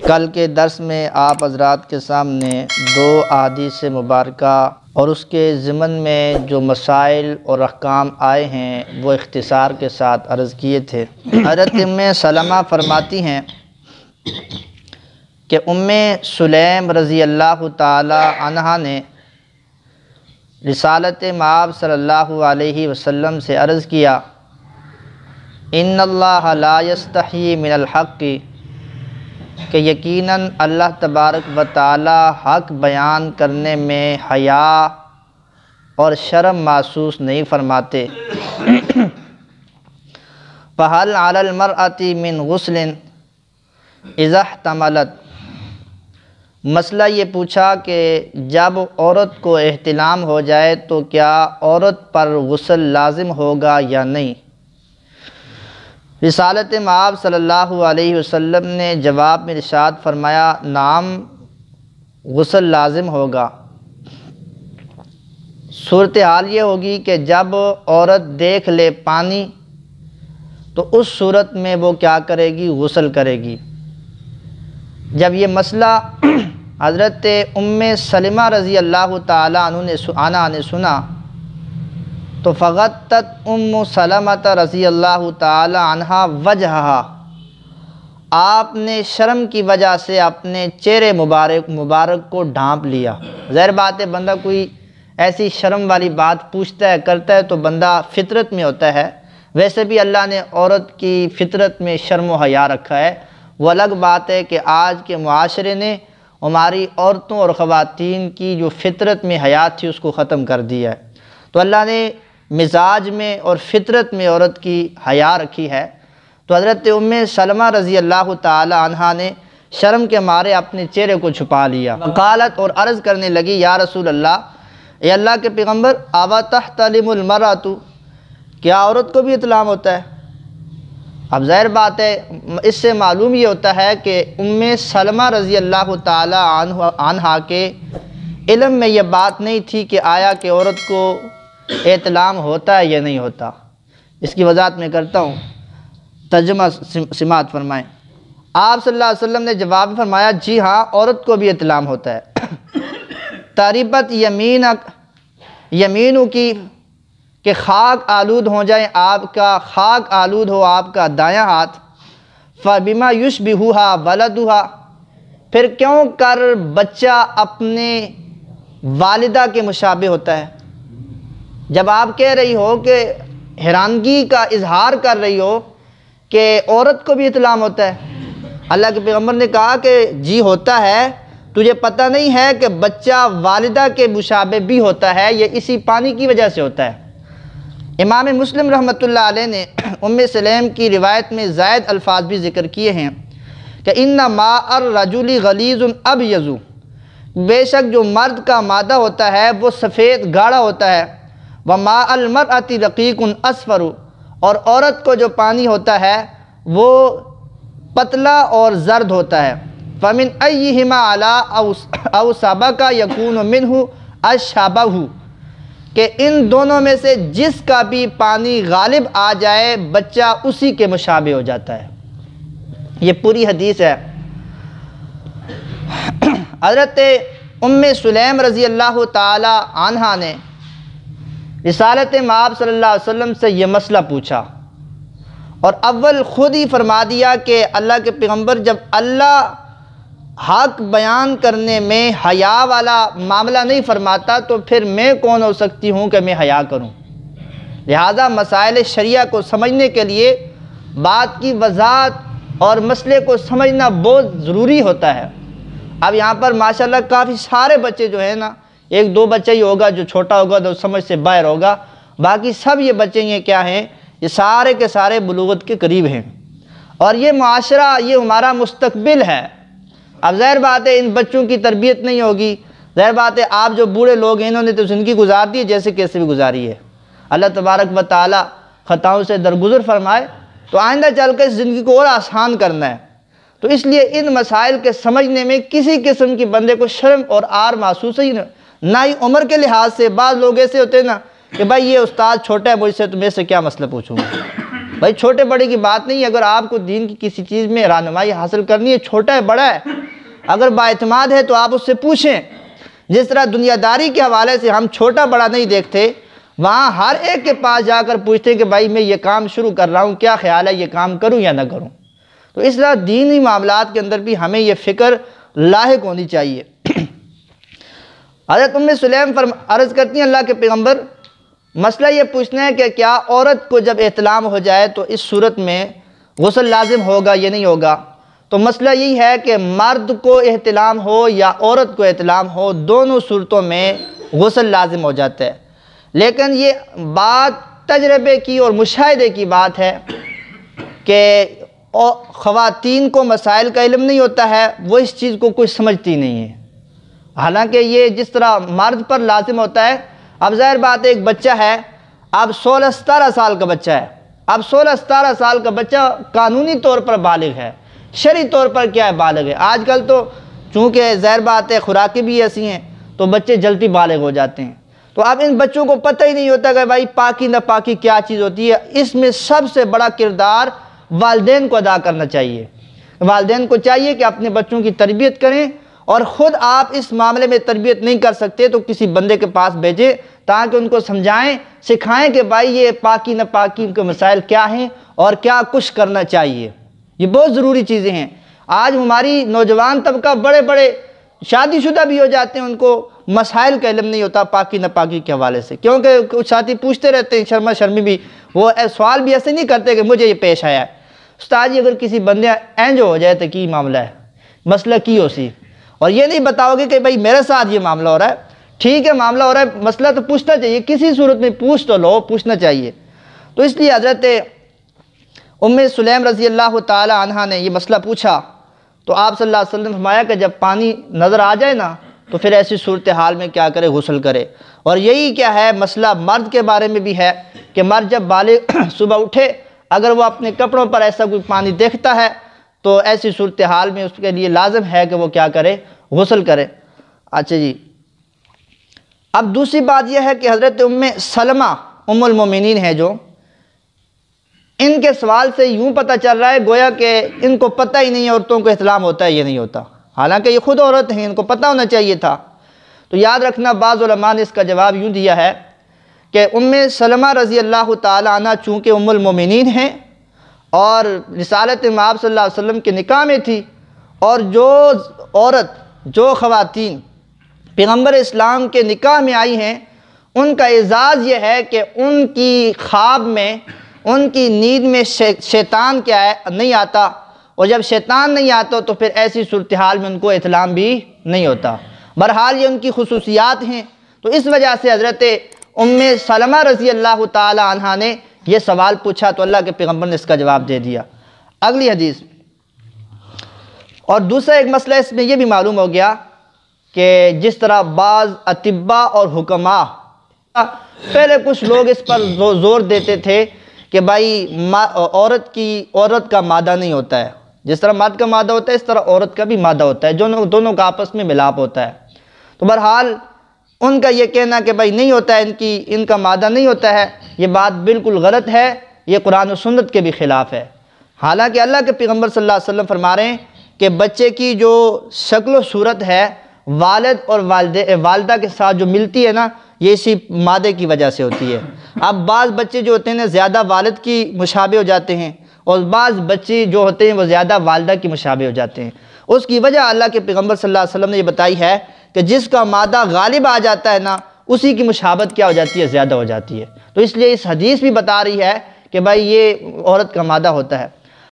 کل کے درس میں آپ حضرات کے سامنے دو احادیث مبارکہ اور اس کے ضمن میں جو مسائل اور احکام آئے ہیں وہ اختصار کے ساتھ عرض کیے تھے۔ حضرت ام سلمہ فرماتی ہیں کہ ام سلیم رضی اللہ تعالی عنہا نے رسالت مآب صلی اللہ علیہ وسلم سے عرض کیا، ان اللہ لا یستحیی من الحق، کہ یقیناً اللہ تبارک و تعالی حق بیان کرنے میں حیا اور شرم محسوس نہیں فرماتے۔ فَهَلْ عَلَى الْمَرْأَةِ مِنْ غُسْلٍ اِذَا احْتَمَلَتْ، مسئلہ یہ پوچھا کہ جب عورت کو احتلام ہو جائے تو کیا عورت پر غسل لازم ہوگا یا نہیں؟ رسالت مآب صلی اللہ علیہ وسلم نے جواب میں ارشاد فرمایا، نعم، غسل لازم ہوگا۔ صورتحال یہ ہوگی کہ جب عورت دیکھ لے پانی تو اس صورت میں وہ کیا کرے گی؟ غسل کرے گی۔ جب یہ مسئلہ حضرت ام سلمہ رضی اللہ تعالی عنہ نے سنا تو فغطت ام سلمہ رضی اللہ تعالی عنہا وجہہا، آپ نے شرم کی وجہ سے اپنے چہرے مبارک کو ڈھانپ لیا۔ ظاہر بات ہے، بندہ کوئی ایسی شرم والی بات پوچھتا ہے کرتا ہے تو بندہ فطرت میں ہوتا ہے۔ ویسے بھی اللہ نے عورت کی فطرت میں شرم و حیا رکھا ہے۔ وہ الگ بات ہے کہ آج کے معاشرے نے ہماری عورتوں اور خواتین کی جو فطرت میں حیا تھی اس کو ختم کر دیا ہے۔ تو اللہ نے مزاج میں اور فطرت میں عورت کی حیا رکھی ہے۔ تو حضرت ام سلمہ رضی اللہ تعالی عنہا نے شرم کے مارے اپنے چہرے کو چھپا لیا۔ وقالت، اور عرض کرنے لگی، یا رسول اللہ، اے اللہ کے پیغمبر، اوا تحتلم المرأۃ، کیا عورت کو بھی احتلام ہوتا ہے؟ اب ظاہر بات ہے، اس سے معلوم یہ ہوتا ہے کہ ام سلمہ رضی اللہ تعالی عنہا کے علم میں یہ بات نہیں تھی کہ آیا کہ عورت کو احتلام ہوتا ہے یا نہیں ہوتا۔ اس کی وضاحت میں کرتا ہوں، ترجمہ سماعت فرمائیں۔ آپ صلی اللہ علیہ وسلم نے جواب میں فرمایا، جی ہاں، عورت کو بھی احتلام ہوتا ہے۔ تریبت یمینو کی، کہ خاک آلود ہو جائیں آپ کا، خاک آلود ہو آپ کا دایاں ہاتھ، فَبِمَا يُشْبِهُهَا وَلَدُهَا، پھر کیوں کر بچہ اپنے والدہ کے مشابہ ہوتا ہے۔ جب آپ کہہ رہی ہو کہ حیرانگی کا اظہار کر رہی ہو کہ عورت کو بھی احتلام ہوتا ہے، اللہ کے پیغمبر نے کہا کہ جی ہوتا ہے، تجھے پتہ نہیں ہے کہ بچہ والدہ کے مشابہ بھی ہوتا ہے، یہ اسی پانی کی وجہ سے ہوتا ہے۔ امام مسلم رحمۃ اللہ علیہ نے ام سلیم کی روایت میں زائد الفاظ بھی ذکر کیے ہیں کہ ان ماء الرجل غلیظ ابیض، بے شک جو مرد کا مادہ ہوتا ہے وہ سفید گاڑھا ہوتا ہے، وماء المرأة رقیق اصفر، اور عورت کو جو پانی ہوتا ہے وہ پتلا اور زرد ہوتا ہے۔ فمن ایہما علی او سبق یکون منہ الشبہ، کہ ان دونوں میں سے جس کا بھی پانی غالب آ جائے بچہ اسی کے مشابہ ہو جاتا ہے۔ یہ پوری حدیث ہے۔ حضرت ام سلیم رضی اللہ تعالی عنہا نے رسالت مآب صلی اللہ علیہ وسلم سے یہ مسئلہ پوچھا، اور اول خود ہی فرما دیا کہ اللہ کے پیغمبر، جب اللہ حق بیان کرنے میں حیا والا معاملہ نہیں فرماتا تو پھر میں کون ہو سکتی ہوں کہ میں حیا کروں۔ لہذا مسائل شریعہ کو سمجھنے کے لیے بات کی وضاحت اور مسئلے کو سمجھنا بہت ضروری ہوتا ہے۔ اب یہاں پر ماشاءاللہ کافی سارے بچے جو ہیں نا، ایک دو بچہ ہی ہوگا جو چھوٹا ہوگا تو سمجھ سے باہر ہوگا، باقی سب یہ بچے یہ کیا ہیں، یہ سارے کے سارے بلوغت کے قریب ہیں، اور یہ معاشرہ یہ ہمارا مستقبل ہے۔ اب ظاہر بات ہے ان بچوں کی تربیت نہیں ہوگی، ظاہر بات ہے آپ جو بوڑھے لوگ ہیں انہوں نے تو زندگی گزار دی ہے جیسے کیسے بھی گزاری ہے۔ اللہ تبارک و تعالی خطاؤں سے درگزر فرمائے تو آئندہ چل کے اس زندگی کو اور آسان کرنا ہے۔ تو اس لیے ان مسائل کے سمجھنے میں کسی قسم کی بندے کو شرم اور آر محسوس ہی نہ ہی عمر کے لحاظ سے۔ بعض لوگ ایسے ہوتے ہیں نا کہ بھائی یہ استاد چھوٹا ہے مجھ سے، تو میں سے کیا مسئلہ پوچھوں گا۔ بھائی چھوٹے بڑے کی بات نہیں ہے، اگر آپ کو دین کی کسی چیز میں رہنمائی حاصل کرنی ہے، چھوٹا ہے بڑا ہے، اگر بااعتماد ہے تو آپ اس سے پوچھیں۔ جس طرح دنیا داری کے حوالے سے ہم چھوٹا بڑا نہیں دیکھتے، وہاں ہر ایک کے پاس جا کر پوچھتے ہیں کہ بھائی میں یہ کام شروع کر رہا ہوں، کیا خیال ہے، یہ کام کروں یا نہ کروں۔ تو اس طرح دینی معاملات کے اندر بھی ہمیں یہ فکر لاحق ہونی چاہیے۔ حضرت سلیم عرض کرتی ہیں اللہ کے پیغمبر، مسئلہ یہ پوچھنا ہے کہ کیا عورت کو جب احتلام ہو جائے تو اس صورت میں غسل لازم ہوگا یا نہیں ہوگا؟ تو مسئلہ یہی ہے کہ مرد کو احتلام ہو یا عورت کو احتلام ہو، دونوں صورتوں میں غسل لازم ہو جاتا ہے۔ لیکن یہ بات تجربے کی اور مشاہدے کی بات ہے کہ خواتین کو مسائل کا علم نہیں ہوتا ہے، وہ اس چیز کو کچھ سمجھتی نہیں ہے، حالانکہ یہ جس طرح مرد پر لازم ہوتا ہے۔ اب ظاہر بات ہے ایک بچہ ہے، اب 16-17 سال کا بچہ ہے، اب 16-17 سال کا بچہ قانونی طور پر بالغ ہے، شرعی طور پر کیا ہے بالغ ہے۔ آج کل تو چونکہ ظاہر بات ہے خوراکیں بھی ایسی ہیں تو بچے جلدی بالغ ہو جاتے ہیں، تو اب ان بچوں کو پتہ ہی نہیں ہوتا کہ بھائی پاکی نہ پاکی کیا چیز ہوتی ہے۔ اس میں سب سے بڑا کردار والدین کو ادا کرنا چاہیے۔ والدین کو چاہیے کہ اپنے بچوں کی تربیت کریں، اور خود آپ اس معاملے میں تربیت نہیں کر سکتے تو کسی بندے کے پاس بھیجیں تاکہ ان کو سمجھائیں، سکھائیں کہ بھائی یہ پاکی نہ پاکی کے مسائل کیا ہیں اور کیا کچھ کرنا چاہیے۔ یہ بہت ضروری چیزیں ہیں۔ آج ہماری نوجوان طبقہ بڑے بڑے شادی شدہ بھی ہو جاتے ہیں، ان کو مسائل کا علم نہیں ہوتا پاکی نہ پاکی کے حوالے سے، کیونکہ کچھ ساتھی پوچھتے رہتے ہیں شرما شرمی بھی، وہ سوال بھی ایسے نہیں کرتے کہ مجھے یہ پیش آیا ہے۔ استاد جی اگر کسی بندے اینج ہو جائے تو کی معاملہ ہے، مسئلہ کی ہو سی، اور یہ نہیں بتاؤ گے کہ بھائی میرے ساتھ یہ معاملہ ہو رہا ہے، ٹھیک ہے معاملہ ہو رہا ہے، مسئلہ تو پوچھنا چاہیے، کسی صورت میں پوچھ تو لو، پوچھنا چاہیے۔ تو اس لیے حضرت سلیم رضی اللہ تعالی عنہ نے یہ مسئلہ پوچھا تو آپ صلی اللہ علیہ وسلم نے فرمایا کہ جب پانی نظر آ جائے نا تو پھر ایسی صورتحال میں کیا کرے، غسل کرے۔ اور یہی کیا ہے مسئلہ مرد کے بارے میں بھی ہے کہ مرد جب بالغ صبح اٹھے، اگر وہ اپنے کپڑوں پر ایسا کوئی پانی دیکھتا ہے تو ایسی صورتحال میں اس کے لیے لازم ہے کہ وہ کیا کرے، غسل کرے۔ اچھا جی، اب دوسری بات یہ ہے کہ حضرت سلمہ ام المومنین ہے جو، ان کے سوال سے یوں پتہ چل رہا ہے گویا کہ ان کو پتہ ہی نہیں عورتوں کو احتلام ہوتا ہے یہ نہیں ہوتا، حالانکہ یہ خود عورت ہیں، ان کو پتہ ہونا چاہیے تھا۔ تو یاد رکھنا بعض علماء نے اس کا جواب یوں دیا ہے کہ سلمہ رضی اللہ تعالی عنہ چونکہ ام المومنین ہیں اور رسالت آپ صلی اللہ علیہ وسلم کے نکاح میں تھی، اور جو خواتین پیغمبر اسلام کے نکاح میں آئی ہیں ان کا اعزاز یہ ہے کہ ان کی خواب میں، ان کی نیند میں شیطان کیا ہے نہیں آتا، اور جب شیطان نہیں آتا تو پھر ایسی صورتحال میں ان کو احتلام بھی نہیں ہوتا۔ بہرحال یہ ان کی خصوصیات ہیں، تو اس وجہ سے حضرت سلمہ رضی اللہ تعالی عنہ نے یہ سوال پوچھا تو اللہ کے پیغمبر نے اس کا جواب دے دیا۔ اگلی حدیث، اور دوسرا ایک مسئلہ اس میں یہ بھی معلوم ہو گیا کہ جس طرح بعض اطباء اور حکماء پہلے کچھ لوگ اس پر زور دیتے تھے کہ بھائی عورت کا مادہ نہیں ہوتا ہے، جس طرح مرد کا مادہ ہوتا ہے اس طرح عورت کا بھی مادہ ہوتا ہے، دونوں کا آپس میں ملاپ ہوتا ہے۔ تو بہرحال ان کا یہ کہنا کہ بھائی نہیں ہوتا ہے، ان کا مادہ نہیں ہوتا ہے، یہ بات بالکل غلط ہے، یہ قرآن و سنت کے بھی خلاف ہے۔ حالانکہ اللہ کے پیغمبر صلی اللہ علیہ وسلم فرما رہے ہیں کہ بچے کی جو شکل و صورت ہے والد اور والدہ کے ساتھ جو ملتی ہے نا، یہ اسی مادے کی وجہ سے ہوتی ہے۔ اب بعض بچے جو ہوتے ہیں زیادہ والد کی مشابہ ہو جاتے ہیں، اور بعض بچے جو ہوتے ہیں وہ زیادہ والدہ کی مشابہ ہو جاتے ہیں۔ اس کی وجہ اللہ کے پیغمبر صلی اللہ علیہ وسلم نے یہ بتائی ہے کہ جس کا مادہ غالب آ جاتا ہے نا، اسی کی مشابہت کیا ہو جاتی ہے، زیادہ ہو جاتی ہے۔ تو اس لیے اس حدیث بھی بتا رہی ہے کہ بھائی یہ عورت کا مادہ ہوتا ہے۔